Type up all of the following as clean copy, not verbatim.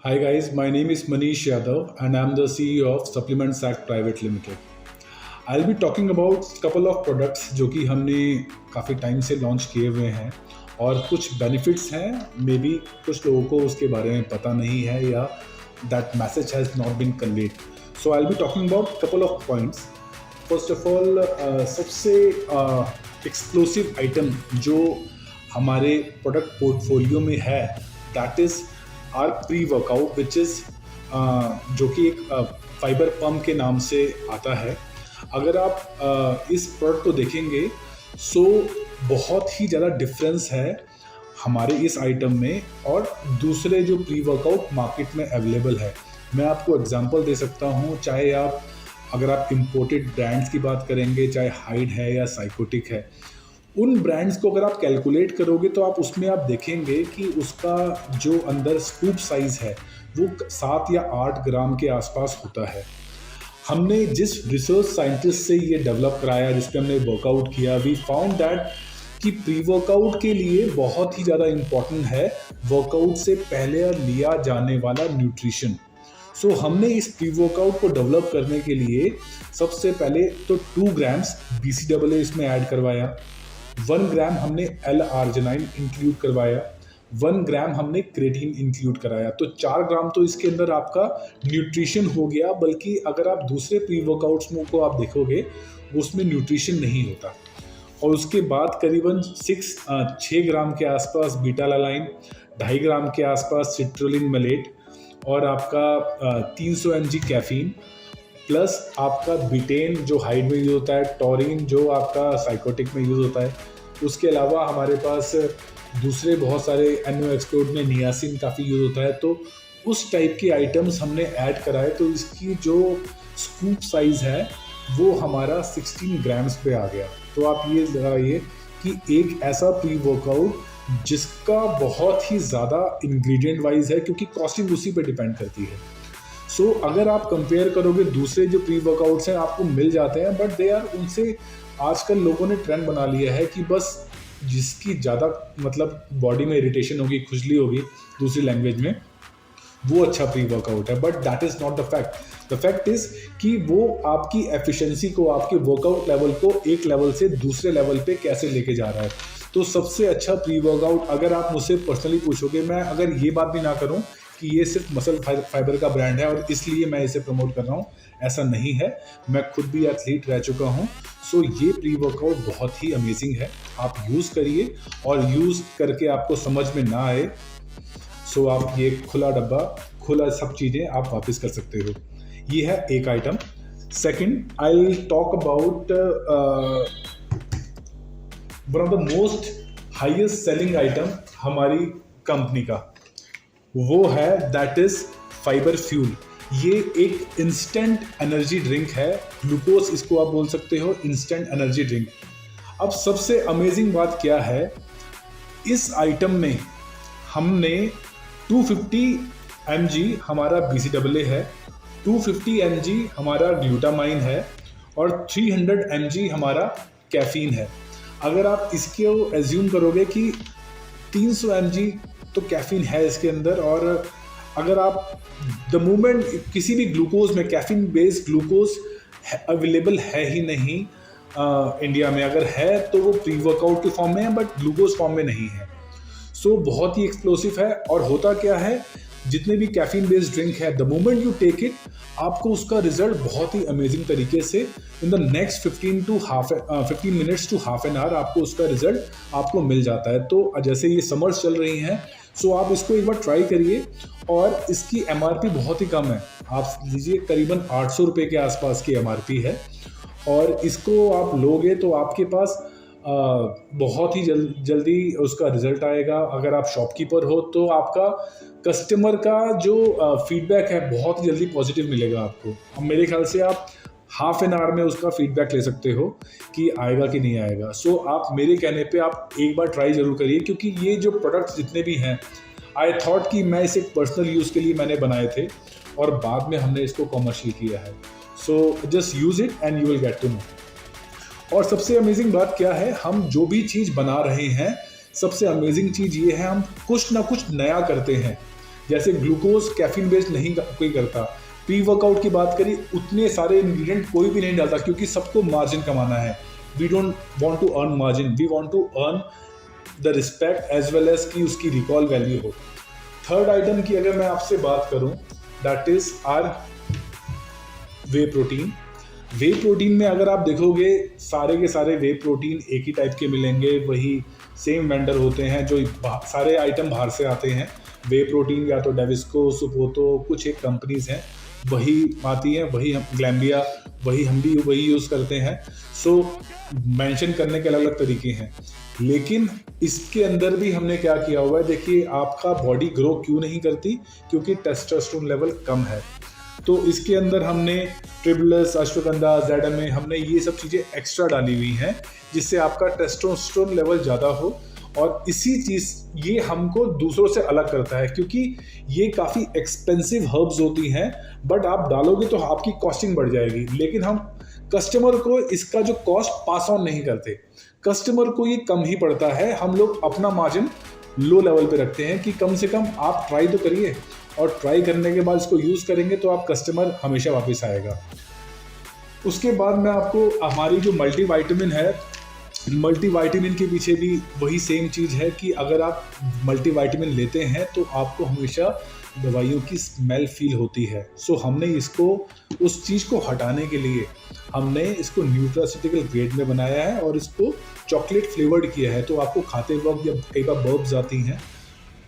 Hi guys, my name is Manish Yadav and I'm the CEO of Supplements Act Private Limited. I'll be talking about couple of products जो कि हमने काफ़ी time से launch किए हुए हैं और कुछ बेनिफिट्स हैं, मे बी कुछ लोगों को उसके बारे में पता नहीं है या that message has not been conveyed. So I'll be talking about couple of points. First of all, सबसे एक्सप्लोसिव आइटम जो हमारे प्रोडक्ट पोर्टफोलियो में है that is our pre workout which is जो कि एक फाइबर पम्प के नाम से आता है। अगर आप इस प्रोडक्ट को देखेंगे सो बहुत ही ज़्यादा डिफरेंस है हमारे इस आइटम में और दूसरे जो प्री वर्कआउट मार्केट में अवेलेबल है। मैं आपको एग्जांपल दे सकता हूँ, चाहे आप अगर आप इम्पोर्टेड ब्रांड्स की बात करेंगे, चाहे हाइड है या साइकोटिक है, उन ब्रांड्स को अगर आप कैलकुलेट करोगे तो आप उसमें आप देखेंगे कि उसका जो अंदर स्कूप साइज़ है वो 7 या 8 ग्राम के आसपास होता है। हमने जिस रिसर्च साइंटिस्ट से ये डेवलप कराया, जिस पे हमने वर्कआउट किया, वी फाउंड दैट कि प्री वर्कआउट के लिए बहुत ही ज़्यादा इम्पॉर्टेंट है वर्कआउट से पहले लिया जाने वाला न्यूट्रिशन। सो हमने इस प्री वर्कआउट को डेवलप करने के लिए सबसे पहले तो 2 ग्राम्स BCAA इसमें ऐड करवाया, 1 ग्राम हमने L-आर्जिनाइन इंक्लूड करवाया, 1 ग्राम हमने क्रेटीन इंक्लूड कराया। तो 4 ग्राम तो इसके अंदर आपका न्यूट्रिशन हो गया, बल्कि अगर आप दूसरे प्री वर्कआउट्स को आप देखोगे उसमें न्यूट्रिशन नहीं होता। और उसके बाद करीबन 6 ग्राम के आसपास बीटा लालाइन, 2.5 ग्राम के आसपास सिट्रोलिन मेलेट और आपका 300 mg कैफीन प्लस आपका बिटेन जो हाइड में यूज़ होता है, टॉरिन जो आपका साइकोटिक में यूज़ होता है। उसके अलावा हमारे पास दूसरे बहुत सारे एनो एक्सप्लोड में नियासिन काफ़ी यूज़ होता है। तो उस टाइप के आइटम्स हमने ऐड कराए तो इसकी जो स्कूप साइज़ है वो हमारा 16 ग्राम्स पे आ गया। तो आप ये लगाइए कि एक ऐसा प्री वर्कआउट जिसका बहुत ही ज़्यादा इंग्रेडिएंट वाइज है, क्योंकि कॉस्टिंग उसी पे डिपेंड करती है। सो अगर आप कंपेयर करोगे दूसरे जो प्री वर्कआउट्स हैं आपको मिल जाते हैं, बट दे आर उनसे आजकल लोगों ने ट्रेंड बना लिया है कि बस जिसकी ज़्यादा मतलब बॉडी में इरिटेशन होगी, खुजली होगी दूसरी लैंग्वेज में, वो अच्छा प्री वर्कआउट है। But that is not the fact. The fact is कि वो आपकी एफिशिएंसी को, आपके वर्कआउट लेवल को एक लेवल से दूसरे लेवल पे कैसे लेके जा रहा है। तो सबसे अच्छा प्री वर्कआउट अगर आप मुझसे पर्सनली पूछोगे, मैं अगर ये बात भी ना करूँ कि ये सिर्फ मसल फाइबर का ब्रांड है और इसलिए मैं इसे प्रमोट कर रहा हूँ, ऐसा नहीं है। मैं खुद भी एथलीट रह चुका हूँ। सो ये प्री वर्कआउट बहुत ही अमेजिंग है, आप यूज़ करिए और यूज़ करके आपको समझ में ना आए सो आप ये खुला डब्बा, खुला सब चीज़ें आप वापस कर सकते हो। ये है एक item. Second, I will talk about one of the most highest selling item हमारी कंपनी का, वो है दैट इज फाइबर फ्यूल। ये एक इंस्टेंट एनर्जी ड्रिंक है, ग्लूकोज इसको आप बोल सकते हो, इंस्टेंट एनर्जी ड्रिंक। अब सबसे अमेजिंग बात क्या है, इस आइटम में हमने 250 mg हमारा BCAA है, 250 mg हमारा ग्लूटामाइन है और 300 mg हमारा कैफीन है। अगर आप इसको एज्यूम करोगे कि 300 mg तो कैफीन है इसके अंदर, और अगर आप द मोमेंट किसी भी ग्लूकोज में कैफीन बेस्ड ग्लूकोज अवेलेबल है ही नहीं इंडिया में, अगर है तो वो प्री वर्कआउट के फॉर्म में है बट ग्लूकोज फॉर्म में नहीं है। सो बहुत ही एक्सप्लोसिव है। और होता क्या है, जितने भी कैफीन बेस्ड ड्रिंक है, the moment you take it आपको उसका रिजल्ट बहुत ही अमेजिंग तरीके से in the next 15 minutes to half an hour आपको उसका रिजल्ट आपको मिल जाता है। तो जैसे ये समर्स चल रही हैं, सो आप इसको एक बार ट्राई करिए। और इसकी MRP बहुत ही कम है, आप लीजिए करीबन 800 रुपये के आसपास की MRP है। और इसको आप लोगे तो आपके पास बहुत ही जल्दी उसका रिजल्ट आएगा। अगर आप शॉपकीपर हो तो आपका कस्टमर का जो फीडबैक है बहुत ही जल्दी पॉजिटिव मिलेगा आपको। अब मेरे ख्याल से आप हाफ एन आवर में उसका फीडबैक ले सकते हो कि आएगा कि नहीं आएगा। सो आप मेरे कहने पे आप एक बार ट्राई ज़रूर करिए, क्योंकि ये जो प्रोडक्ट्स जितने भी हैं, आई थॉट कि मैं इसे पर्सनल यूज़ के लिए मैंने बनाए थे और बाद में हमने इसको कॉमर्शियल किया है। So just use it and you will get to know. और सबसे अमेजिंग बात क्या है, हम जो भी चीज़ बना रहे हैं, सबसे अमेजिंग चीज़ ये है हम कुछ ना कुछ नया करते हैं। जैसे ग्लूकोज कैफीन बेस्ड नहीं कोई करता। प्री वर्कआउट की बात करी, उतने सारे इंग्रेडिएंट कोई भी नहीं डालता, क्योंकि सबको मार्जिन कमाना है। We don't want to earn margin, we want to earn the respect as well as कि उसकी रिकॉल वैल्यू हो। थर्ड आइटम की अगर मैं आपसे बात करूं, that is our whey protein. Whey protein में अगर आप देखोगे सारे के सारे वे प्रोटीन एक ही टाइप के मिलेंगे, वही सेम वेंडर होते हैं, जो सारे आइटम बाहर से आते हैं। वे प्रोटीन या तो डेविस्को, सुपोतो, कुछ एक कंपनीज हैं वही आती हैं, वही हम ग्लैम्बिया, वही हम भी वही यूज़ करते हैं। सो मेंशन करने के अलग अलग तरीके हैं, लेकिन इसके अंदर भी हमने क्या किया हुआ है, देखिए आपका बॉडी ग्रो क्यों नहीं करती, क्योंकि टेस्टोस्टेरोन लेवल कम है। तो इसके अंदर हमने ट्रिबुलस, अश्वगंधा, ज़ेडएमए, हमने ये सब चीज़ें एक्स्ट्रा डाली हुई हैं जिससे आपका टेस्टोस्टेरोन लेवल ज़्यादा हो। और इसी चीज़ ये हमको दूसरों से अलग करता है, क्योंकि ये काफ़ी एक्सपेंसिव हर्ब्स होती हैं, बट आप डालोगे तो आपकी कॉस्टिंग बढ़ जाएगी, लेकिन हम कस्टमर को इसका जो कॉस्ट पास ऑन नहीं करते, कस्टमर को ये कम ही पड़ता है। हम लोग अपना मार्जिन लो लेवल पे रखते हैं कि कम से कम आप ट्राई तो करिए, और ट्राई करने के बाद इसको यूज़ करेंगे तो आप कस्टमर हमेशा वापस आएगा। उसके बाद मैं आपको हमारी जो मल्टीविटामिन है, मल्टीविटामिन के पीछे भी वही सेम चीज़ है कि अगर आप मल्टीविटामिन लेते हैं तो आपको हमेशा दवाइयों की स्मेल फील होती है। सो हमने इसको, उस चीज़ को हटाने के लिए हमने इसको न्यूट्रास्यूटिकल ग्रेड में बनाया है और इसको चॉकलेट फ्लेवर्ड किया है। तो आपको खाते वक्त जब कई बार बर्ब्स आती हैं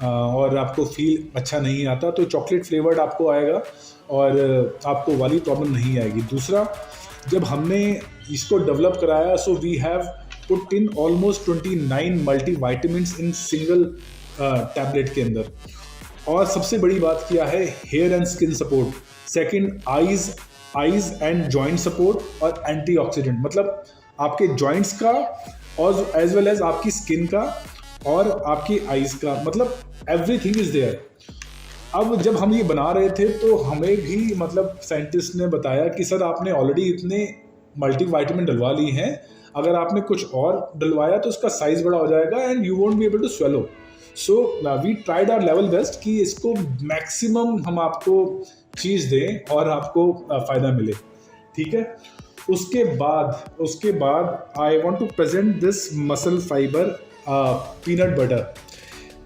और आपको फील अच्छा नहीं आता, तो चॉकलेट फ्लेवर्ड आपको आएगा और आपको वाली प्रॉब्लम नहीं आएगी। दूसरा, जब हमने इसको डेवलप कराया, so we have put in almost 29 multivitamins in single tablet के अंदर। और सबसे बड़ी बात किया है hair and skin support, second eyes and joint support और एंटीऑक्सीडेंट, मतलब आपके जॉइंट्स का और एज वेल एज आपकी स्किन का और आपकी आईज का, मतलब एवरीथिंग इज देयर। अब जब हम ये बना रहे थे तो हमें भी मतलब साइंटिस्ट ने बताया कि सर आपने ऑलरेडी इतने मल्टीविटामिन डलवा ली हैं, अगर आपने कुछ और डलवाया तो उसका साइज बड़ा हो जाएगा and you won't be able to swallow. So we tried our level best कि इसको मैक्सिमम हम आपको चीज़ दें और आपको फ़ायदा मिले, ठीक है। उसके बाद I want to present this muscle fibre peanut butter.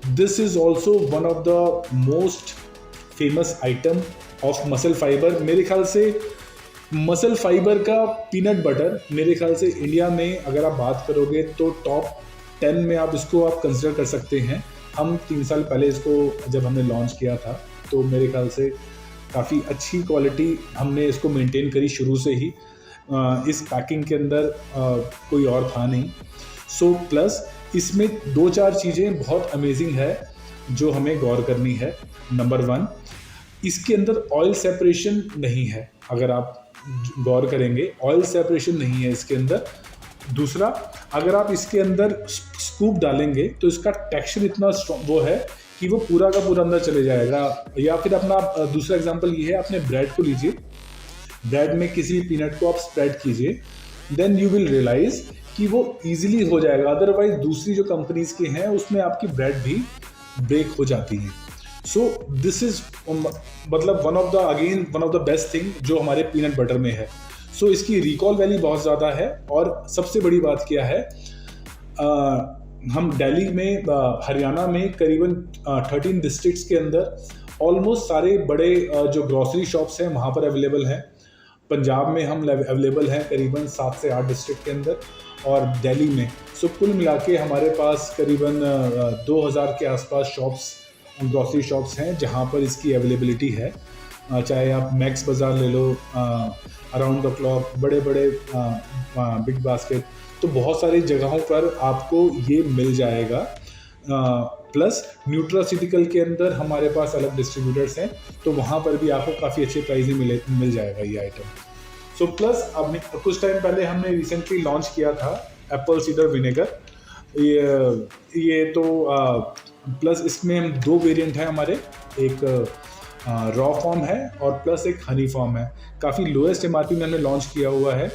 This is also one of the most famous item of muscle fibre. मेरे ख्याल से मसल फाइबर का पीनट बटर मेरे ख्याल से इंडिया में अगर आप बात करोगे तो टॉप 10 में आप इसको कंसिडर कर सकते हैं। हम 3 साल पहले इसको जब हमने लॉन्च किया था तो मेरे ख्याल से काफ़ी अच्छी क्वालिटी हमने इसको मेंटेन करी शुरू से ही। इस पैकिंग के अंदर कोई और था नहीं। सो प्लस इसमें 2-4 चीज़ें बहुत अमेजिंग है जो हमें गौर करनी है। नंबर 1, इसके अंदर ऑयल सेपरेशन नहीं है, अगर आप गौर करेंगे ऑयल सेपरेशन नहीं है इसके अंदर। दूसरा, अगर आप इसके अंदर स्कूप डालेंगे तो इसका टेक्सचर इतना स्ट्रॉन्ग वो है कि वो पूरा का पूरा अंदर चले जाएगा। या फिर अपना दूसरा एग्जांपल ये है, अपने ब्रेड को लीजिए, ब्रेड में किसी पीनट को आप स्प्रेड कीजिए, देन यू विल रियलाइज कि वो इजीली हो जाएगा। अदरवाइज दूसरी जो कंपनीज के हैं उसमें आपकी ब्रेड भी ब्रेक हो जाती है। सो दिस इज मतलब one of the best thing जो हमारे पीनट बटर में है। सो इसकी रिकॉल वैल्यू बहुत ज़्यादा है। और सबसे बड़ी बात क्या है, हम दिल्ली में, हरियाणा में करीबन 13 डिस्ट्रिक्ट्स के अंदर ऑलमोस्ट सारे बड़े जो ग्रॉसरी शॉप्स हैं वहाँ पर अवेलेबल हैं। पंजाब में हम अवेलेबल हैं करीबन 7 से 8 डिस्ट्रिक्ट के अंदर, और दिल्ली में। सो कुल मिला के हमारे पास करीबन 2000 के आसपास शॉप्स, ग्रॉसरी शॉप्स हैं जहाँ पर इसकी अवेलेबिलिटी है। चाहे आप मैक्स बाज़ार ले लो, अराउंड द क्लॉक, बड़े बड़े बिग बास्केट, तो बहुत सारी जगहों पर आपको ये मिल जाएगा। प्लस न्यूट्रास्यूटिकल के अंदर हमारे पास अलग डिस्ट्रीब्यूटर्स हैं, तो वहाँ पर भी आपको काफ़ी अच्छे प्राइस में मिल जाएगा ये आइटम। सो प्लस अब कुछ टाइम पहले हमने रिसेंटली लॉन्च किया था एप्पल सीडर विनेगर। ये तो प्लस इसमें हम 2 वेरिएंट हैं हमारे, एक रॉ फॉर्म है और प्लस एक हनी फॉर्म है। काफ़ी लोएस्ट एमआरपी में हमने लॉन्च किया हुआ है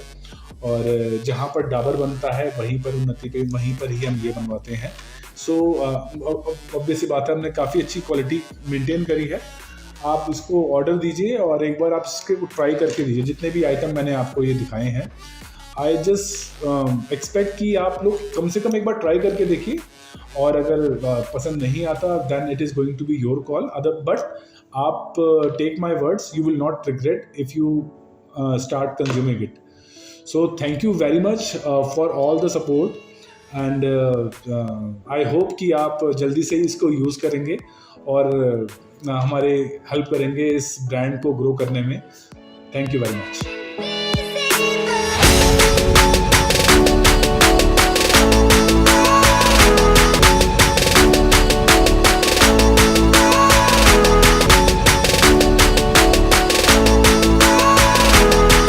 और जहाँ पर डाबर बनता है वहीं पर उन्नति पे वहीं पर ही हम ये बनवाते हैं। सो ऑब्वियस सी बात है, हमने काफ़ी अच्छी क्वालिटी मेंटेन करी है। आप इसको ऑर्डर दीजिए और एक बार आप इसके ट्राई करके दीजिए। जितने भी आइटम मैंने आपको ये दिखाए हैं, आई जस्ट एक्सपेक्ट कि आप लोग कम से कम एक बार ट्राई करके देखिए, और अगर पसंद नहीं आता then it is going to be your call. Other but आप take my words, you will not regret if you start consuming it. So thank you very much for all the support, and I hope कि आप जल्दी से इसको use करेंगे और हमारे help करेंगे इस ब्रांड को ग्रो करने में। Thank you very much.